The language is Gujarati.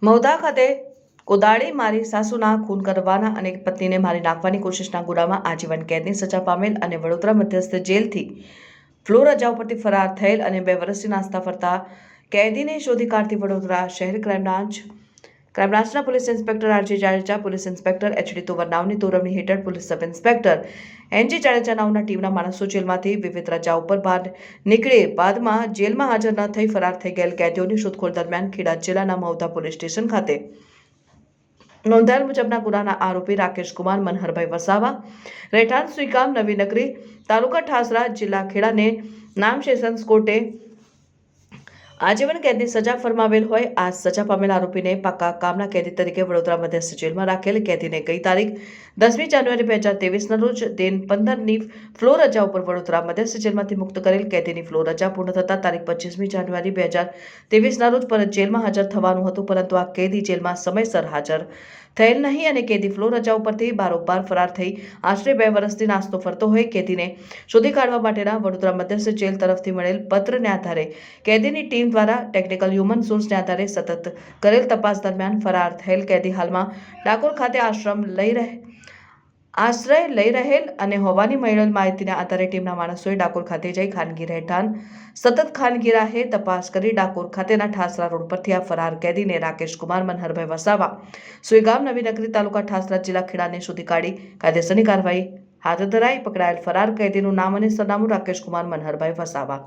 મહુધા ખાતે કોદાળી મારી સાસુના ખૂન કરવાના અને પત્નીને મારી નાખવાની કોશિશના ગુનામાં આજીવન કેદની સજા પામેલ અને વડોદરા મધ્યસ્થ જેલથી ફ્લો રજા ઉપરથી ફરાર થયેલ અને 2 વર્ષથી નાસ્તા ફરતા કેદીને શોધી કાઢતી વડોદરા શહેર ક્રાઇમ બ્રાન્ચના police inspector RG Jadeja, police inspector HD Tovar નાવની તોરવણી હેઠળ police sub inspector NG Jadeja નાવના ટીમના માણસો જેલમાંથી વિવિધ રજાઓ પર બહાર નીકળે બાદમાં જેલમાં હાજર ન થઈ ફરાર થઈ ગયેલ કેદીઓની શોધખોળ દરમિયાન ખેડા જિલ્લાના મહુધા પોલીસ સ્ટેશન ખાતે નોંધાયેલ મુજબના ગુનાના આરોપી રાકેશ કુમાર મનહરભાઈ વસાવા, રહેઠાણ સુઈગામ નવીનગરી, તાલુકા ઠાસરા, જિલ્લા ખેડાને નામ સેશન્સ કોર્ટે આજીવન કેદની સજા ફરમાવેલ હોય આ સજા પામેલ આરોપીને પાકા કામના કેદી તરીકે વડોદરા મધ્યસ્થ જેલમાં રાખેલ કેદીને ગઈ તારીખ 10મી જાન્યુઆરી 2023ના રોજ દિન 15ની ફ્લો રજા ઉપર વડોદરા મધ્યસ્થ જેલમાંથી મુક્ત કરેલ કેદીની ફ્લો રજા પૂર્ણ થતા તારીખ 25મી જાન્યુઆરી 2023ના રોજ પરત જેલમાં હાજર થવાનું હતું, પરંતુ આ કેદી જેલમાં સમયસર હાજર થયેલ નહીં અને કેદી ફ્લો રજા ઉપરથી બારોબાર ફરાર થઈ આશરે 2 વર્ષથી નાસ્તો ફરતો હોય કેદીને શોધી કાઢવા માટેના વડોદરા મધ્યસ્થ જેલ તરફથી મળેલ પત્રને આધારે કેદીની ટીમ દ્વારા ટેકનિકલ હ્યુમન સોર્સને આધારે સતત કરેલ તપાસ દરમિયાન ફરાર થયેલ કેદી હાલમાં ડાકોર ખાતે આશ્રય લઈ રહેલ અને હોવાની મળેલ માહિતીના આધારે ટીમના માણસોએ ડાકોર ખાતે જઈ ખાનગી રહેઠાણ સતત ખાનગી રાહે તપાસ કરી ડાકોર ખાતેના ઠાસરા રોડ પરથી આ ફરાર કેદીને રાકેશ કુમાર મનહરભાઈ વસાવા, સુઈગામ નવીનગરી, તાલુકા ઠાસરા, જિલ્લા ખેડાને શોધી કાઢી કાયદેસરની કાર્યવાહી હાથ ધરાઈ. પકડાયેલ ફરાર કેદીનું નામ અને સરનામું રાકેશ કુમાર મનહરભાઈ વસાવા.